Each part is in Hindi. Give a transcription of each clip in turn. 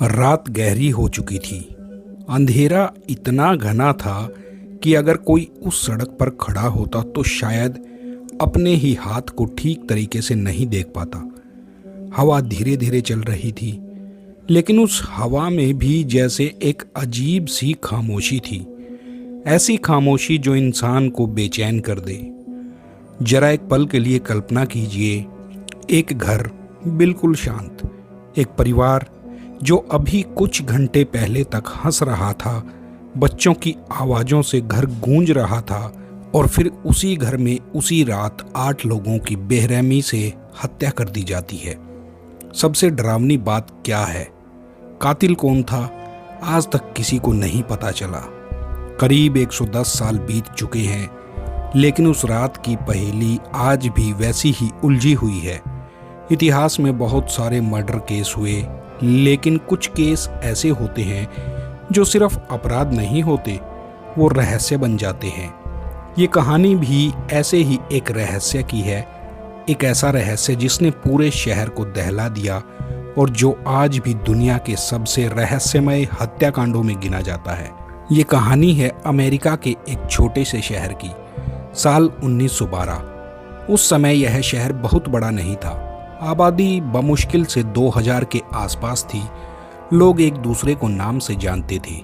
रात गहरी हो चुकी थी। अंधेरा इतना घना था कि अगर कोई उस सड़क पर खड़ा होता तो शायद अपने ही हाथ को ठीक तरीके से नहीं देख पाता। हवा धीरे धीरे चल रही थी, लेकिन उस हवा में भी जैसे एक अजीब सी खामोशी थी। ऐसी खामोशी जो इंसान को बेचैन कर दे। जरा एक पल के लिए कल्पना कीजिए, एक घर बिल्कुल शांत, एक परिवार जो अभी कुछ घंटे पहले तक हंस रहा था, बच्चों की आवाज़ों से घर गूंज रहा था, और फिर उसी घर में उसी रात 8 लोगों की बेरहमी से हत्या कर दी जाती है। सबसे डरावनी बात क्या है? कातिल कौन था? आज तक किसी को नहीं पता चला। करीब 110 साल बीत चुके हैं, लेकिन उस रात की पहेली आज भी वैसी ही उलझी हुई है। इतिहास में बहुत सारे मर्डर केस हुए, लेकिन कुछ केस ऐसे होते हैं जो सिर्फ अपराध नहीं होते, वो रहस्य बन जाते हैं। ये कहानी भी ऐसे ही एक रहस्य की है, एक ऐसा रहस्य जिसने पूरे शहर को दहला दिया और जो आज भी दुनिया के सबसे रहस्यमय हत्याकांडों में गिना जाता है। ये कहानी है अमेरिका के एक छोटे से शहर की। साल 1912। उस समय यह शहर बहुत बड़ा नहीं था। आबादी बमुश्किल से 2000 के आसपास थी। लोग एक दूसरे को नाम से जानते थे।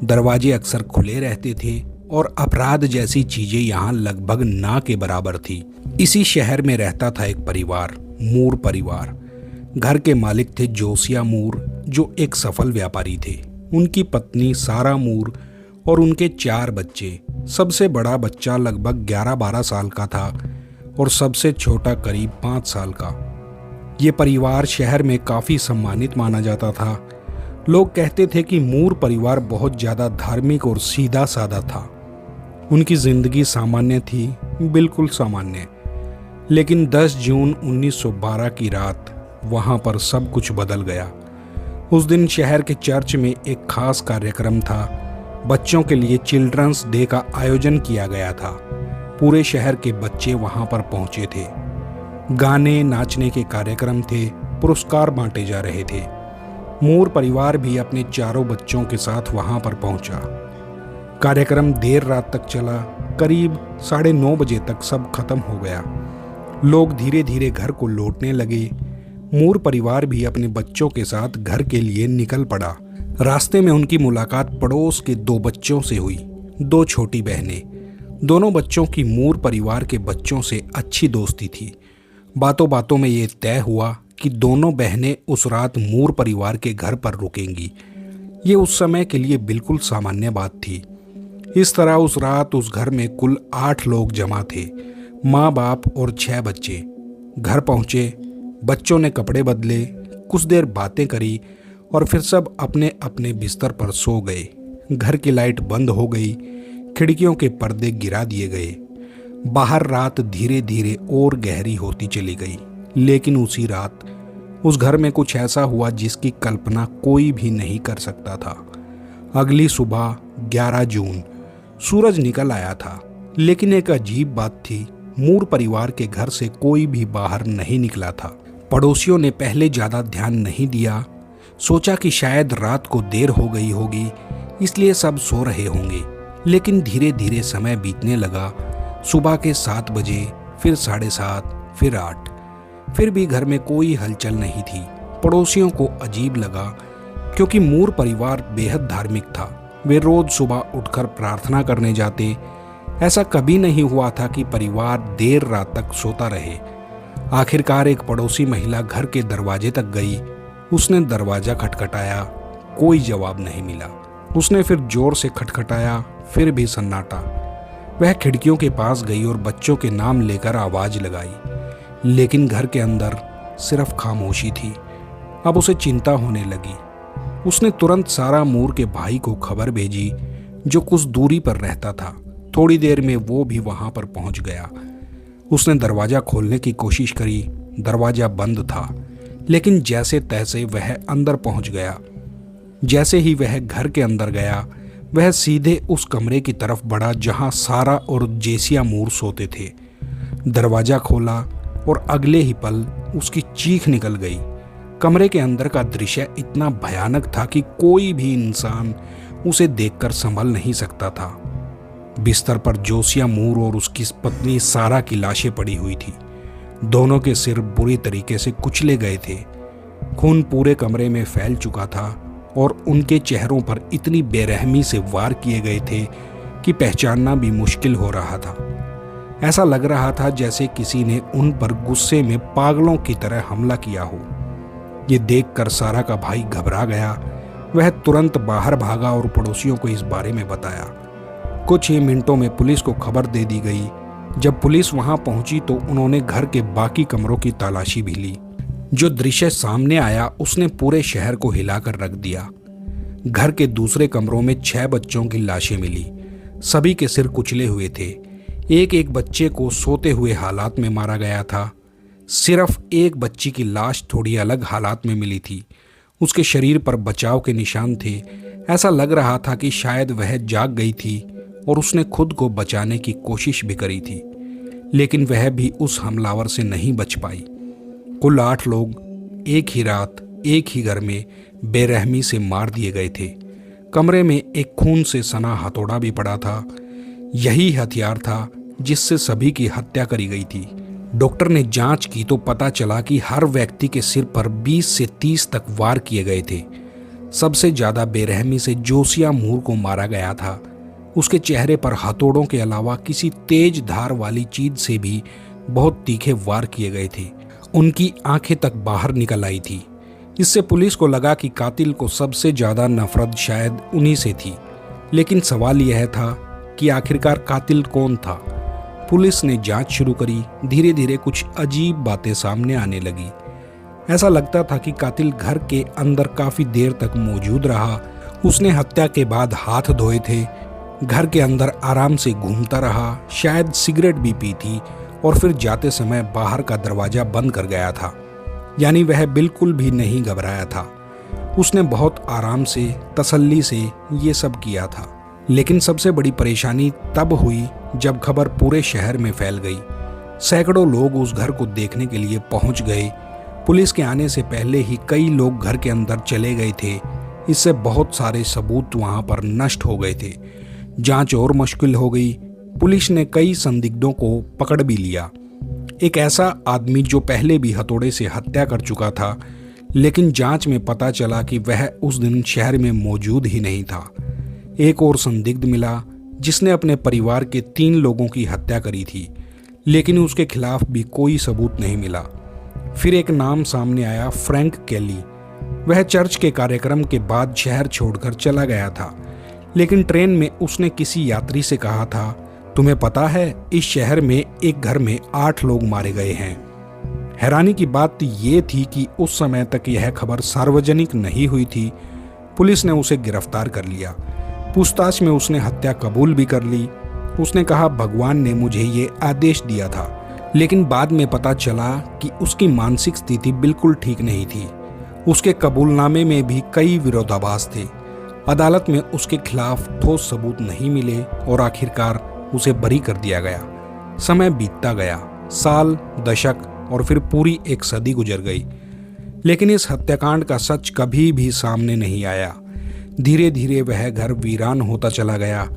दरवाजे अक्सर खुले रहते थे और अपराध जैसी चीजें यहाँ लगभग ना के बराबर थी। इसी शहर में रहता था एक परिवार, मूर परिवार। घर के मालिक थे जोसिया मूर, जो एक सफल व्यापारी थे। उनकी पत्नी सारा मूर और उनके 4 बच्चे। सबसे बड़ा बच्चा लगभग 11-12 साल का था और सबसे छोटा करीब 5 साल का। ये परिवार शहर में काफ़ी सम्मानित माना जाता था। लोग कहते थे कि मूर परिवार बहुत ज़्यादा धार्मिक और सीधा साधा था। उनकी ज़िंदगी सामान्य थी, बिल्कुल सामान्य। लेकिन 10 जून 1912 की रात वहाँ पर सब कुछ बदल गया। उस दिन शहर के चर्च में एक खास कार्यक्रम था। बच्चों के लिए चिल्ड्रंस डे का आयोजन किया गया था। पूरे शहर के बच्चे वहाँ पर पहुँचे थे। गाने नाचने के कार्यक्रम थे, पुरस्कार बांटे जा रहे थे। मूर परिवार भी अपने 4 बच्चों के साथ वहां पर पहुंचा। कार्यक्रम देर रात तक चला। करीब 9:30 बजे तक सब खत्म हो गया। लोग धीरे धीरे घर को लौटने लगे। मूर परिवार भी अपने बच्चों के साथ घर के लिए निकल पड़ा। रास्ते में उनकी मुलाकात पड़ोस के 2 बच्चों से हुई, 2 छोटी बहनें। दोनों बच्चों की मूर परिवार के बच्चों से अच्छी दोस्ती थी। बातों बातों में ये तय हुआ कि दोनों बहनें उस रात मूर परिवार के घर पर रुकेंगी। ये उस समय के लिए बिल्कुल सामान्य बात थी। इस तरह उस रात उस घर में कुल 8 लोग जमा थे, माँ बाप और 6 बच्चे। घर पहुँचे, बच्चों ने कपड़े बदले, कुछ देर बातें करी और फिर सब अपने अपने बिस्तर पर सो गए। घर की लाइट बंद हो गई, खिड़कियों के पर्दे गिरा दिए गए। बाहर रात धीरे धीरे और गहरी होती चली गई। लेकिन उसी रात उस घर में कुछ ऐसा हुआ जिसकी कल्पना कोई भी नहीं कर सकता था। अगली सुबह 11 जून सूरज निकल आया था, लेकिन एक अजीब बात थी, मूर परिवार के घर से कोई भी बाहर नहीं निकला था। पड़ोसियों ने पहले ज़्यादा ध्यान नहीं दिया, सोचा कि शायद रात को देर हो गई होगी, इसलिए सब सो रहे होंगे। लेकिन धीरे धीरे समय बीतने लगा। सुबह के 7 बजे, फिर 7:30, फिर 8। फिर भी घर में कोई हलचल नहीं थी। पड़ोसियों को अजीब लगा, क्योंकि मूर परिवार बेहद धार्मिक था। वे रोज सुबह उठकर प्रार्थना करने जाते। ऐसा कभी नहीं हुआ था कि परिवार देर रात तक सोता रहे। आखिरकार एक पड़ोसी महिला घर के दरवाजे तक गई। उसने दरवाजा खटखटाया, कोई जवाब नहीं मिला। उसने फिर जोर से खटखटाया, फिर भी सन्नाटा। वह खिड़कियों के पास गई और बच्चों के नाम लेकर आवाज लगाई, लेकिन घर के अंदर सिर्फ खामोशी थी। अब उसे चिंता होने लगी। उसने तुरंत सारा मूर के भाई को खबर भेजी, जो कुछ दूरी पर रहता था। थोड़ी देर में वो भी वहां पर पहुंच गया। उसने दरवाजा खोलने की कोशिश करी। दरवाजा बंद था, लेकिन जैसे तैसे वह अंदर पहुंच गया। जैसे ही वह घर के अंदर गया, वह सीधे उस कमरे की तरफ बढ़ा जहां सारा और जेसिया मूर सोते थे। दरवाजा खोला और अगले ही पल उसकी चीख निकल गई। कमरे के अंदर का दृश्य इतना भयानक था कि कोई भी इंसान उसे देखकर संभल नहीं सकता था। बिस्तर पर जोसिया मूर और उसकी पत्नी सारा की लाशें पड़ी हुई थी। दोनों के सिर बुरी तरीके से कुचले गए थे। खून पूरे कमरे में फैल चुका था और उनके चेहरों पर इतनी बेरहमी से वार किए गए थे कि पहचानना भी मुश्किल हो रहा था। ऐसा लग रहा था जैसे किसी ने उन पर गुस्से में पागलों की तरह हमला किया हो। ये देखकर सारा का भाई घबरा गया। वह तुरंत बाहर भागा और पड़ोसियों को इस बारे में बताया। कुछ ही मिनटों में पुलिस को खबर दे दी गई। जब पुलिस वहां पहुंची तो उन्होंने घर के बाकी कमरों की तलाशी भी ली। जो दृश्य सामने आया उसने पूरे शहर को हिलाकर रख दिया। घर के दूसरे कमरों में 6 बच्चों की लाशें मिली। सभी के सिर कुचले हुए थे। एक एक बच्चे को सोते हुए हालात में मारा गया था। सिर्फ एक बच्ची की लाश थोड़ी अलग हालात में मिली थी। उसके शरीर पर बचाव के निशान थे। ऐसा लग रहा था कि शायद वह जाग गई थी और उसने खुद को बचाने की कोशिश भी करी थी, लेकिन वह भी उस हमलावर से नहीं बच पाई। कुल 8 लोग एक ही रात एक ही घर में बेरहमी से मार दिए गए थे। कमरे में एक खून से सना हथौड़ा भी पड़ा था। यही हथियार था जिससे सभी की हत्या करी गई थी। डॉक्टर ने जांच की तो पता चला कि हर व्यक्ति के सिर पर 20 से 30 तक वार किए गए थे। सबसे ज्यादा बेरहमी से जोसिया मूर को मारा गया था। उसके चेहरे पर हथौड़ों के अलावा किसी तेज धार वाली चीज से भी बहुत तीखे वार किए गए थे। उनकी आंखें तक बाहर निकल आई थी। इससे पुलिस को लगा कि कातिल को सबसे ज्यादा नफरत शायद उन्हीं से थी। लेकिन सवाल यह था कि आखिरकार कातिल कौन था। पुलिस ने जांच शुरू करी। धीरे धीरे कुछ अजीब बातें सामने आने लगी। ऐसा लगता था कि कातिल घर के अंदर काफी देर तक मौजूद रहा। उसने हत्या के बाद हाथ धोए थे, घर के अंदर आराम से घूमता रहा, शायद सिगरेट भी पी थी और फिर जाते समय बाहर का दरवाजा बंद कर गया था। यानी वह बिल्कुल भी नहीं घबराया था। उसने बहुत आराम से, तसल्ली से ये सब किया था। लेकिन सबसे बड़ी परेशानी तब हुई जब खबर पूरे शहर में फैल गई। सैकड़ों लोग उस घर को देखने के लिए पहुंच गए। पुलिस के आने से पहले ही कई लोग घर के अंदर चले गए थे। इससे बहुत सारे सबूत वहां पर नष्ट हो गए थे। जांच और मुश्किल हो गई। पुलिस ने कई संदिग्धों को पकड़ भी लिया। एक ऐसा आदमी जो पहले भी हथौड़े से हत्या कर चुका था, लेकिन जांच में पता चला कि वह उस दिन शहर में मौजूद ही नहीं था। एक और संदिग्ध मिला जिसने अपने परिवार के 3 लोगों की हत्या करी थी, लेकिन उसके खिलाफ भी कोई सबूत नहीं मिला। फिर एक नाम सामने आया, फ्रैंक केली। वह चर्च के कार्यक्रम के बाद शहर छोड़कर चला गया था, लेकिन ट्रेन में उसने किसी यात्री से कहा था, तुम्हें पता है इस शहर में एक घर में 8 लोग मारे गए हैं। हैरानी की बात ये थी कि उस समय तक यह खबर सार्वजनिक नहीं हुई थी। पुलिस ने उसे गिरफ्तार कर लिया। पूछताछ में उसने हत्या कबूल भी कर ली। उसने कहा, भगवान ने मुझे ये आदेश दिया था। लेकिन बाद में पता चला कि उसकी मानसिक स्थिति बिल्कुल ठीक नहीं थी। उसके कबूलनामे में भी कई विरोधाभास थे। अदालत में उसके खिलाफ ठोस सबूत नहीं मिले और आखिरकार उसे बरी कर दिया गया। समय बीतता गया, साल, दशक और फिर पूरी एक सदी गुजर गई, लेकिन इस हत्याकांड का सच कभी भी सामने नहीं आया। धीरे धीरे वह घर वीरान होता चला गया।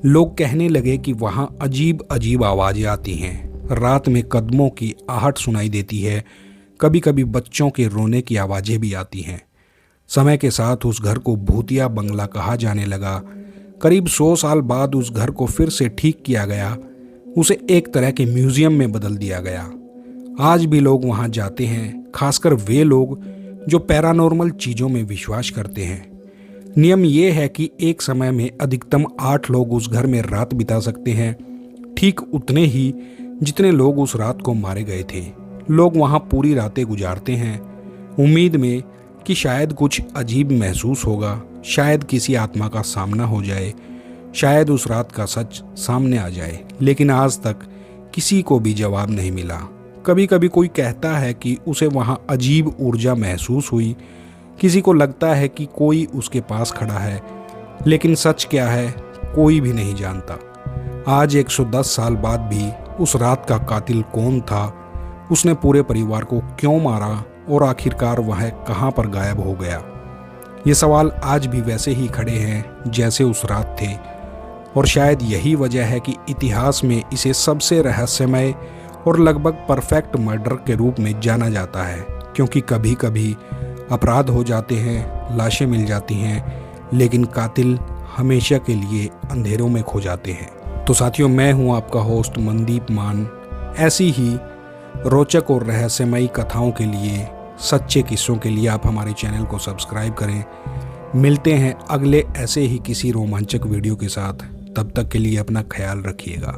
लोग कहने लगे कि वहां अजीब अजीब आवाजें आती हैं। रात में कदमों की आहट सुनाई देती है। कभी कभी बच्चों के रोने की आवाजें भी आती हैं। समय के साथ उस घर को भूतिया बंगला कहा जाने लगा। करीब 100 साल बाद उस घर को फिर से ठीक किया गया। उसे एक तरह के म्यूजियम में बदल दिया गया। आज भी लोग वहां जाते हैं, खासकर वे लोग जो पैरानॉर्मल चीज़ों में विश्वास करते हैं। नियम यह है कि एक समय में अधिकतम 8 लोग उस घर में रात बिता सकते हैं, ठीक उतने ही जितने लोग उस रात को मारे गए थे। लोग वहां पूरी रातें गुजारते हैं, उम्मीद में कि शायद कुछ अजीब महसूस होगा, शायद किसी आत्मा का सामना हो जाए, शायद उस रात का सच सामने आ जाए। लेकिन आज तक किसी को भी जवाब नहीं मिला। कभी कभी कोई कहता है कि उसे वहां अजीब ऊर्जा महसूस हुई। किसी को लगता है कि कोई उसके पास खड़ा है, लेकिन सच क्या है कोई भी नहीं जानता। आज 110 साल बाद भी उस रात का कातिल कौन था, उसने पूरे परिवार को क्यों मारा और आखिरकार वह कहाँ पर गायब हो गया। ये सवाल आज भी वैसे ही खड़े हैं जैसे उस रात थे, और शायद यही वजह है कि इतिहास में इसे सबसे रहस्यमय और लगभग परफेक्ट मर्डर के रूप में जाना जाता है, क्योंकि कभी कभी अपराध हो जाते हैं, लाशें मिल जाती हैं, लेकिन कातिल हमेशा के लिए अंधेरों में खो जाते हैं। तो साथियों, मैं हूं आपका होस्ट मनदीप मान। ऐसी ही रोचक और रहस्यमयी कथाओं के लिए, सच्चे किस्सों के लिए आप हमारे चैनल को सब्सक्राइब करें। मिलते हैं अगले ऐसे ही किसी रोमांचक वीडियो के साथ। तब तक के लिए अपना ख्याल रखिएगा।